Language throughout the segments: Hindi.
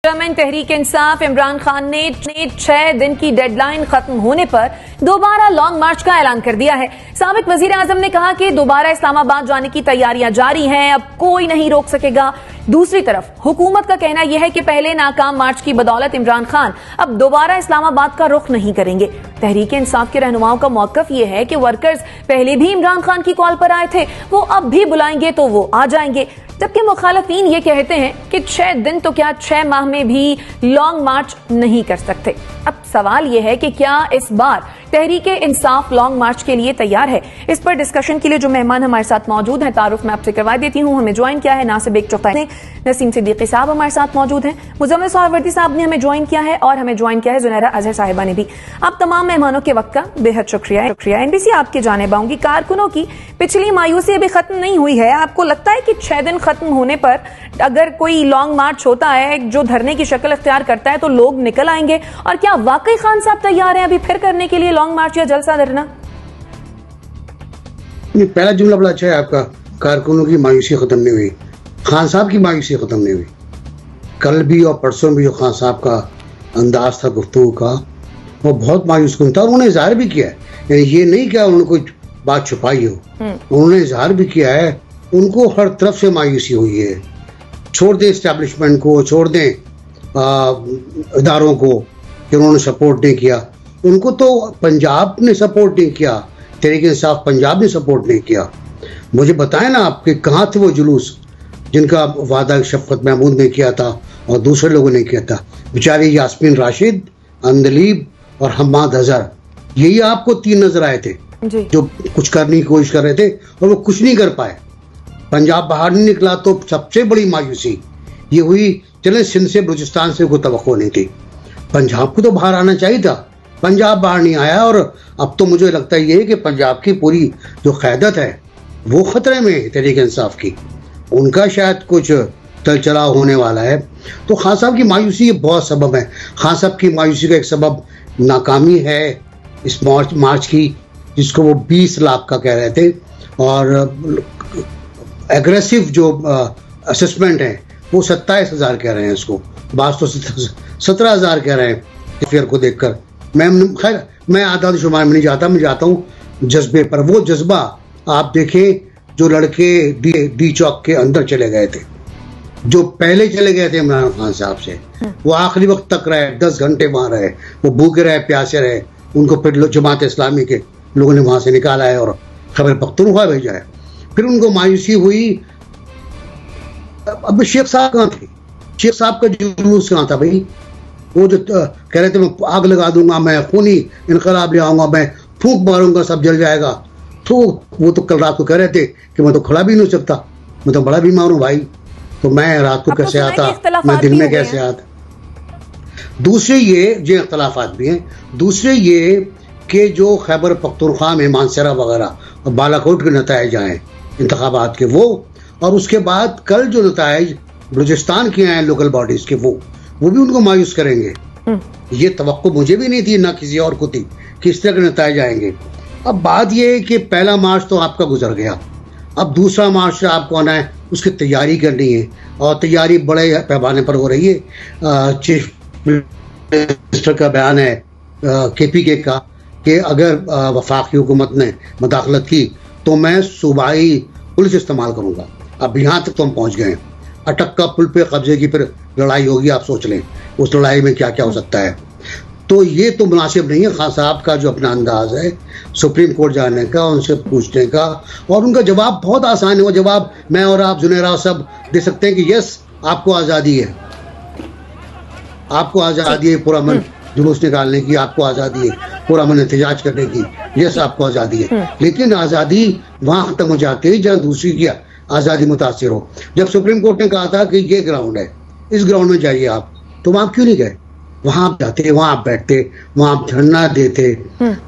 चेयरमैन तहरीक इंसाफ इमरान खान ने 6 दिन की डेडलाइन खत्म होने पर दोबारा लॉन्ग मार्च का ऐलान कर दिया है। साबिक वजीर आजम ने कहा कि दोबारा इस्लामाबाद जाने की तैयारियां जारी हैं, अब कोई नहीं रोक सकेगा। दूसरी तरफ हुकूमत का कहना यह है कि पहले नाकाम मार्च की बदौलत इमरान खान अब दोबारा इस्लामाबाद का रुख नहीं करेंगे। तहरीक इंसाफ के रहनुमाओं का मौकफ यह है कि वर्कर्स पहले भी इमरान खान की कॉल पर आए थे, वो अब भी बुलाएंगे तो वो आ जाएंगे। जबकि मुखालफीन ये कहते हैं कि 6 दिन तो क्या 6 माह में भी लॉन्ग मार्च नहीं कर सकते। अब सवाल यह है कि क्या इस बार तहरीक इंसाफ लॉन्ग मार्च के लिए तैयार है। इस पर डिस्कशन के लिए जो मेहमान हमारे साथ मौजूद हैं, तारुफ मैं आपसे करवा देती हूँ। हमें ज्वाइन किया है नासिब एक चौथा ने, नसीम सिद्दीकी साहब हमारे साथ मौजूद हैं, मुजम्मिल सोहरावर्दी साहब ने हमें ज्वाइन किया है और हमें ज्वाइन किया है जुनैरा अजहर साहिबा ने भी। आप तमाम मेहमानों के वक्त का बेहद शुक्रिया। एनबीसी आपकी जानिब आऊंगी। कारकुनों की पिछली मायूसी अभी खत्म नहीं हुई है। आपको लगता है कि 6 दिन खत्म होने पर अगर कोई लॉन्ग मार्च होता है जो धरने की शक्ल इख्तियार करता है तो लोग निकल आएंगे? और क्या वाकई खान साहब तैयार हैं अभी फिर करने के लिए लॉन्ग मार्च या जलसा धरना? पहला जुमला बड़ा अच्छा है आपका, कारकुनों की मायूसी खत्म नहीं हुई, खान साहब की मायूसी खत्म नहीं हुई। कल भी और परसों भी जो खान साहब का अंदाज था गुफ्तगू का, वो बहुत मायूस कुन था और उन्होंने इजहार भी किया है। ये नहीं क्या उन्होंने कोई बात छुपाई हो, उन्होंने इजहार भी किया है। उनको हर तरफ से मायूसी हुई है। छोड़ दें इस्टेब्लिशमेंट को, छोड़ दें इदारों को कि उन्होंने सपोर्ट नहीं किया। उनको तो पंजाब ने सपोर्ट नहीं किया, तहरीक इंसाफ पंजाब ने सपोर्ट नहीं किया। मुझे बताएं ना आपके कहाँ थे वो जुलूस जिनका वादा शफकत महमूद ने किया था और दूसरे लोगों ने किया था। बेचारी यास्मीन राशिद, अंदलीब और हम्माद अजहर, यही आपको 3 नजर आए थे जो कुछ करने की कोशिश कर रहे थे और वो कुछ नहीं कर पाए। पंजाब बाहर नहीं निकला तो सबसे बड़ी मायूसी ये हुई। चले सिंध से बलूचिस्तान से कोई तवक्को नहीं थी, पंजाब को तो बाहर आना चाहिए था, पंजाब बाहर नहीं आया। और अब तो मुझे लगता है ये कि पंजाब की पूरी जो क़यादत है वो खतरे में है तहरीक इंसाफ की, उनका शायद कुछ चलचलाव होने वाला है। तो खान साहब की मायूसी के बहुत सबब है। खान साहब की मायूसी का एक सबब नाकामी है इस मार्च की, जिसको वो 20 लाख का कह रहे थे, और एग्रेसिव जो असेसमेंट है वो 27,000 कह रहे हैं इसको, बात तो 17,000 कह रहे हैं फिर को देखकर। खैर मैं आधा शुमार में नहीं जाता, मैं जाता हूँ जज्बे पर। वो जज्बा आप देखें जो लड़के डी चौक के अंदर चले गए थे, जो पहले चले गए थे इमरान खान साहब से, वो आखिरी वक्त तक रहे, 10 घंटे वहां रहे, वो भूखे रहे, प्यासे रहे। उनको फिर जमात इस्लामी के लोगों ने वहां से निकाला है और खैबर पख्तूनख्वा भेजा है। फिर उनको मायूसी हुई। अब शेख साहब कहाँ थे? शेख साहब का जुलूस कहाँ था भाई? वो जो कह रहे थे मैं आग लगा दूंगा, मैं खूनी इनकलाब ले आऊंगा, मैं फूंक मारूंगा, सब जल जाएगा। तो वो तो कल रात को कह रहे थे कि मैं तो खड़ा भी नहीं हो सकता, मैं तो बड़ा बीमार हूँ भाई, तो मैं रात को कैसे आता, मैं दिन में कैसे आता। दूसरे ये इख्तलाफात भी हैं। दूसरे ये कि जो खैबर पख्तूनख्वा में मानसरा वगैरह और बालाकोट के नताइज आए इंतखाबात के, वो और उसके बाद कल जो नताइज बलूचिस्तान के आए लोकल बॉडीज के, वो भी उनको मायूस करेंगे। ये तवक्को मुझे भी नहीं थी, ना किसी और को थी कि इस तरह के नताइज आएंगे। अब बात यह है कि पहला मार्च तो आपका गुजर गया, अब दूसरा मार्च आपको आना है, उसकी तैयारी करनी है और तैयारी बड़े पैमाने पर हो रही है। चीफ मिनिस्टर का बयान है KPK का कि अगर वफाकी हुकूमत ने मदाखलत की तो मैं सूबाई पुलिस इस्तेमाल करूंगा। अब यहाँ तक तो हम पहुँच गए हैं। अटक्का पुल पे कब्जे की फिर लड़ाई होगी, आप सोच लें उस लड़ाई में क्या क्या हो सकता है। तो ये तो मुनासिब नहीं है। खान साहब का जो अपना अंदाज है सुप्रीम कोर्ट जाने का, उनसे पूछने का, और उनका जवाब बहुत आसान है। वो जवाब मैं और आप जुनैरा सब दे सकते हैं कि यस आपको आज़ादी है, आपको आज़ादी है पूरा मन जुलूस निकालने की, आपको आज़ादी है पूरा मन एहतजाज करने की, यस आपको आज़ादी है। लेकिन आज़ादी वहाँ खत्म हो जाती है जहाँ दूसरी की आज़ादी मुतासिर हो। जब सुप्रीम कोर्ट ने कहा था कि ये ग्राउंड है, इस ग्राउंड में जाइए आप, तो वहाँ क्यों नहीं गए? वहां आप जाते, वहां आप बैठते, वहां आप धरना देते।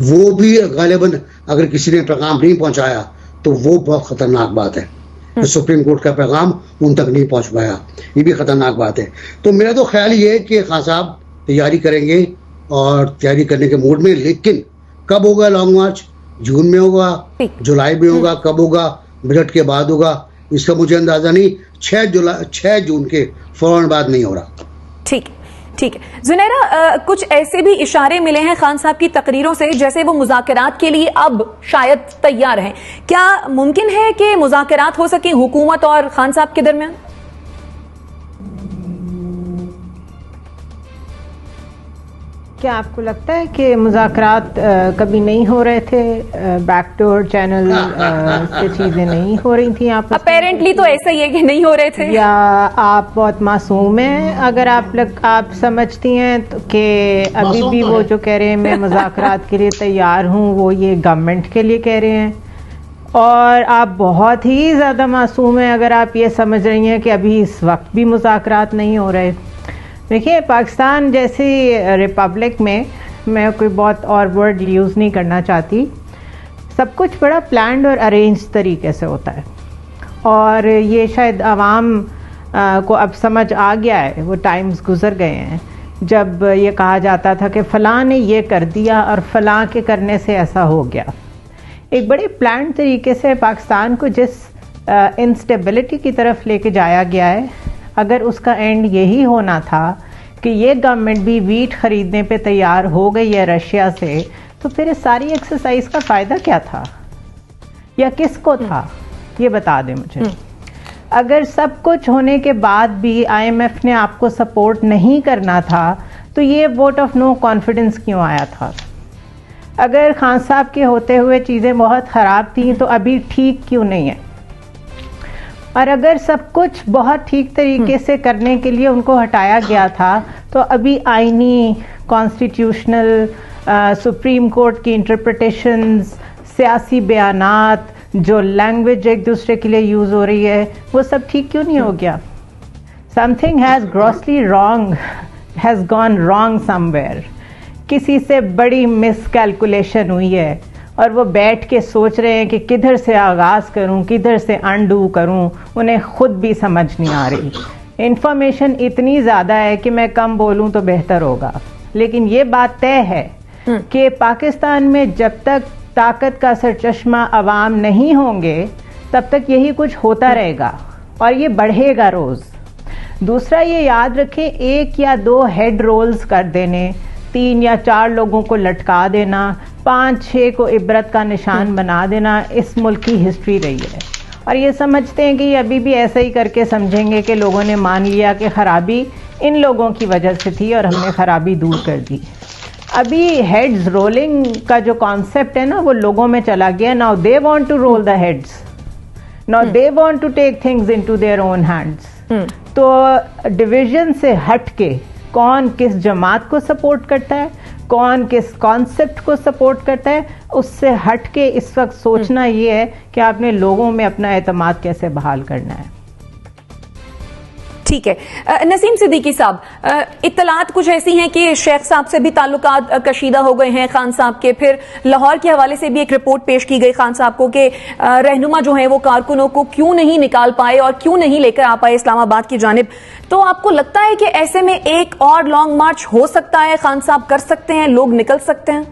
वो भी गालिबन अगर किसी ने पैगाम नहीं पहुंचाया तो वो बहुत खतरनाक बात है। तो सुप्रीम कोर्ट का पैगाम उन तक नहीं पहुंच पाया, ये भी खतरनाक बात है। तो मेरा तो ख्याल ये है कि खान साहब तैयारी करेंगे और तैयारी करने के मूड में। लेकिन कब होगा लॉन्ग मार्च? जून में होगा, जुलाई में होगा, कब होगा? बजट के बाद होगा, इसका मुझे अंदाजा नहीं। 6 जून के फौरन बाद नहीं हो रहा। ठीक है जुनैरा, कुछ ऐसे भी इशारे मिले हैं खान साहब की तकरीरों से जैसे वो मुज़ाकरात के लिए अब शायद तैयार हैं। क्या मुमकिन है कि मुज़ाकरात हो सके हुकूमत और खान साहब के दरमियान? क्या आपको लगता है कि मुज़ाकरात कभी नहीं हो रहे थे? बैकडोर चैनल से चीज़ें नहीं हो रही थी आपस में? अपेरेंटली तो ऐसा ही है कि नहीं हो रहे थे। या आप बहुत मासूम हैं अगर आप समझती हैं तो कि अभी भी वो जो कह रहे हैं मैं मुज़ाकरात के लिए तैयार हूँ, वो ये गवर्नमेंट के लिए कह रहे हैं। और आप बहुत ही ज़्यादा मासूम हैं अगर आप ये समझ रही हैं कि अभी इस वक्त भी मुज़ाकरात नहीं हो रहे। देखिए, पाकिस्तान जैसी रिपब्लिक में मैं कोई बहुत और वर्ड यूज़ नहीं करना चाहती, सब कुछ बड़ा प्लान्ड और अरेंज तरीके से होता है। और ये शायद आवाम को अब समझ आ गया है, वो टाइम्स गुजर गए हैं जब ये कहा जाता था कि फ़लाँ ने ये कर दिया और फ़लाँ के करने से ऐसा हो गया। एक बड़े प्लान्ड तरीके से पाकिस्तान को जिस इंस्टेबिलिटी की तरफ लेके जाया गया है, अगर उसका एंड यही होना था कि ये गवर्नमेंट भी वीट ख़रीदने पे तैयार हो गई है रशिया से, तो फिर इस सारी एक्सरसाइज का फ़ायदा क्या था या किसको था, ये बता दें मुझे। अगर सब कुछ होने के बाद भी IMF ने आपको सपोर्ट नहीं करना था तो ये वोट ऑफ नो कॉन्फिडेंस क्यों आया था? अगर खान साहब के होते हुए चीज़ें बहुत ख़राब थी तो अभी ठीक क्यों नहीं है? और अगर सब कुछ बहुत ठीक तरीके से करने के लिए उनको हटाया गया था तो अभी आईनी, कॉन्स्टिट्यूशनल, सुप्रीम कोर्ट की इंटरप्रिटेशंस, सियासी बयानात, जो लैंग्वेज एक दूसरे के लिए यूज़ हो रही है, वो सब ठीक क्यों नहीं हो गया? Something has grossly wrong, has gone wrong somewhere. किसी से बड़ी मिसकैलकुलेशन हुई है और वो बैठ के सोच रहे हैं कि किधर से आगाज़ करूं, किधर से अनडू करूं, उन्हें खुद भी समझ नहीं आ रही। इन्फॉर्मेशन इतनी ज़्यादा है कि मैं कम बोलूं तो बेहतर होगा, लेकिन ये बात तय है कि पाकिस्तान में जब तक ताकत का सरचश्मा अवाम नहीं होंगे तब तक यही कुछ होता रहेगा और ये बढ़ेगा रोज़। दूसरा, ये याद रखें, 1 या 2 हेड रोल्स कर देने, 3 या 4 लोगों को लटका देना, 5-6 को इबरत का निशान बना देना इस मुल्क की हिस्ट्री रही है। और ये समझते हैं कि ये अभी भी ऐसा ही करके समझेंगे कि लोगों ने मान लिया कि ख़राबी इन लोगों की वजह से थी और हमने ख़राबी दूर कर दी। अभी हेड्स रोलिंग का जो कॉन्सेप्ट है ना, वो लोगों में चला गया। Now they want to roll the heads, now they want to take things into their own hands. तो डिवीजन से हट के कौन किस जमात को सपोर्ट करता है, कौन किस कॉन्सेप्ट को सपोर्ट करता है, उससे हट के इस वक्त सोचना ये है कि आपने लोगों में अपना एतमाद कैसे बहाल करना है। ठीक है, नसीम सिद्दीकी साहब, इत्तलात कुछ ऐसी हैं कि शेख साहब से भी ताल्लुकात कशीदा हो गए हैं खान साहब के। फिर लाहौर के हवाले से भी एक रिपोर्ट पेश की गई खान साहब को कि रहनुमा जो है वो कारकुनों को क्यों नहीं निकाल पाए और क्यों नहीं लेकर आ पाए इस्लामाबाद की जानिब। तो आपको लगता है कि ऐसे में एक और लॉन्ग मार्च हो सकता है, खान साहब कर सकते हैं, लोग निकल सकते हैं?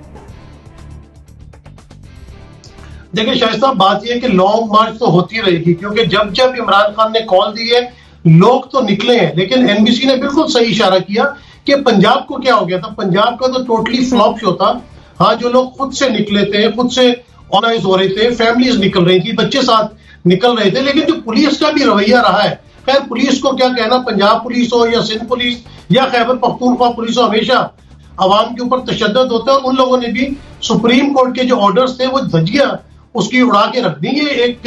देखिए शाहिद साहब, बात यह है कि लॉन्ग मार्च तो होती रहेगी, क्योंकि जब जब इमरान खान ने कॉल दी है लोग तो निकले हैं। लेकिन एनबीसी ने बिल्कुल सही इशारा किया कि पंजाब को क्या हो गया था। पंजाब का तो टोटली फ्लॉप शो था। हाँ, जो लोग खुद से निकले थे, खुद से ऑर्गेनाइज हो रहे थे, फैमिलीज निकल रही थी, बच्चे साथ निकल रहे थे। लेकिन जो पुलिस का भी रवैया रहा है, खैर पुलिस को क्या कहना, पंजाब पुलिस हो या सिंध पुलिस या खैबर पख्तूनख्वा पुलिस हो, हमेशा अवाम के ऊपर तशद्दुद होता है। उन लोगों ने भी सुप्रीम कोर्ट के जो ऑर्डर्स थे वो धज्जियां उसकी उड़ा के रख दी। ये एक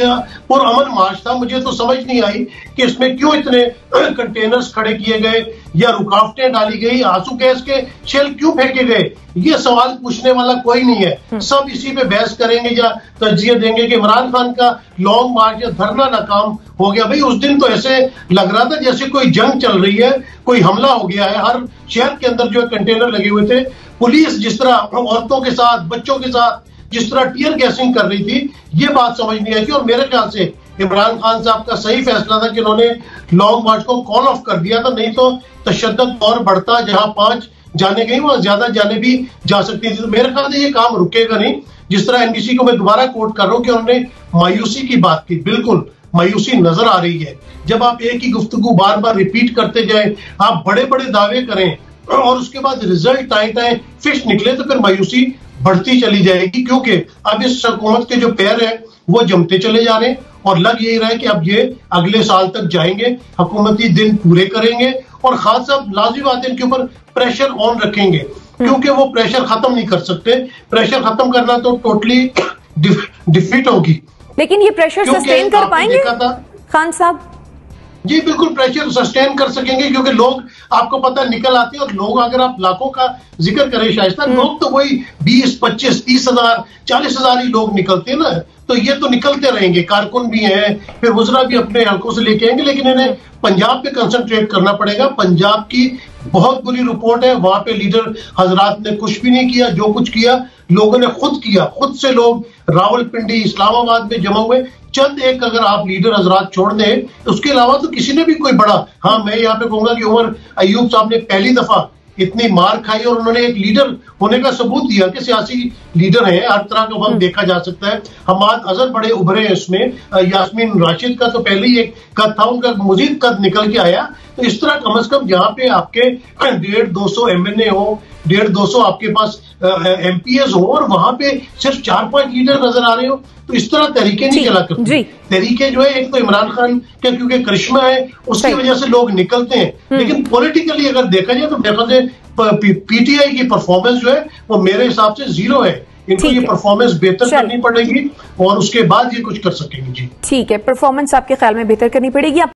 पुरअमन मार्च था। मुझे तो समझ नहीं आई कि इसमें क्यों इतने कंटेनर्स खड़े किए गए या रुकावटें डाली गई, आंसू गैस के शेल क्यों फेंके गए, ये सवाल पूछने वाला कोई नहीं है। सब इसी पे बहस करेंगे या तर्जीह देंगे कि इमरान खान का लॉन्ग मार्च या धरना नाकाम हो गया। भाई उस दिन तो ऐसे लग रहा था जैसे कोई जंग चल रही है, कोई हमला हो गया है। हर शहर के अंदर जो कंटेनर लगे हुए थे, पुलिस जिस तरह औरतों के साथ, बच्चों के साथ जिस तरह टीयर गैसिंग कर रही थी, ये बात समझ नहीं आई थी। और मेरे ख्याल से इमरान खान साहब का सही फैसला था कि उन्होंने लॉन्ग मार्च को कॉल ऑफ कर दिया था, नहीं तो तशद्दुद और बढ़ता। जहां 5 जाने गई वहां ज्यादा जाने भी जा सकती थी। तो मेरे ख्याल से ये काम रुकेगा नहीं। जिस तरह एनबीसी को मैं दोबारा कोट कर रहा हूं कि उन्होंने मायूसी की बात की, बिल्कुल मायूसी नजर आ रही है। जब आप एक ही गुफ्तगू बार बार रिपीट करते जाए, आप बड़े बड़े दावे करें और उसके बाद रिजल्ट आए फिश निकले, तो फिर मायूसी बढ़ती चली जाएगी। क्योंकि अब इस हुकूमत के जो पैर हैं वो जमते चले जा रहे हैं और लग यही रहा है कि अब ये अगले साल तक जाएंगे, हुकूमती दिन पूरे करेंगे और खान साहब लाजिमी बात है इनके ऊपर प्रेशर ऑन रखेंगे, क्योंकि वो प्रेशर खत्म नहीं कर सकते। प्रेशर खत्म करना तो टोटली डिफीट होगी। लेकिन ये प्रेशर सस्टेन कर पाएंगे खान साहब? जी बिल्कुल प्रेशर सस्टेन कर सकेंगे, क्योंकि लोग आपको पता निकल आते हैं। और लोग अगर आप लाखों का जिक्र करें शाइस्ता, लोग तो वही 20, 25, 30 हजार, 40 हजार ही लोग निकलते हैं ना, तो ये तो निकलते रहेंगे। कारकुन भी हैं, फिर वज़रा भी अपने हल्कों से लेके आएंगे, लेकिन इन्हें पंजाब पे कंसंट्रेट करना पड़ेगा। पंजाब की बहुत बुरी रिपोर्ट है, वहां पे लीडर हजरात ने कुछ भी नहीं किया। जो कुछ किया लोगों ने खुद किया, खुद से लोग रावलपिंडी, इस्लामाबाद में जमा हुए। चंद एक अगर आप लीडर हजरात छोड़ दें, उसके अलावा तो किसी ने भी कोई बड़ा, हाँ मैं यहाँ पे कहूंगा कि उमर अयूब साहब ने पहली दफा इतनी मार खाई और उन्होंने एक लीडर होने का सबूत दिया कि सियासी लीडर है, हर तरह का वक्त देखा जा सकता है। हमाद अजहर बड़े उभरे हैं इसमें, यास्मीन राशिद का तो पहले ही एक कद था, उनका मजीद कद निकल के आया। तो इस तरह कम से कम जहाँ पे आपके 150-200 MNA हो, 150-200 आपके पास MPs हो और वहां पे सिर्फ 4-5 लीडर नजर आ रहे हो, तो इस तरह तरीके नहीं चला करते। तरीके जो है, एक तो इमरान खान का क्योंकि करिश्मा है उसकी वजह से लोग निकलते हैं, लेकिन पॉलिटिकली अगर देखा जाए तो मेरे ख्याल से PTI की परफॉर्मेंस जो है वो मेरे हिसाब से 0 है। इनको ये परफॉर्मेंस बेहतर करनी पड़ेगी और उसके बाद ये कुछ कर सकेंगे। जी ठीक है, परफॉर्मेंस आपके ख्याल में बेहतर करनी पड़ेगी।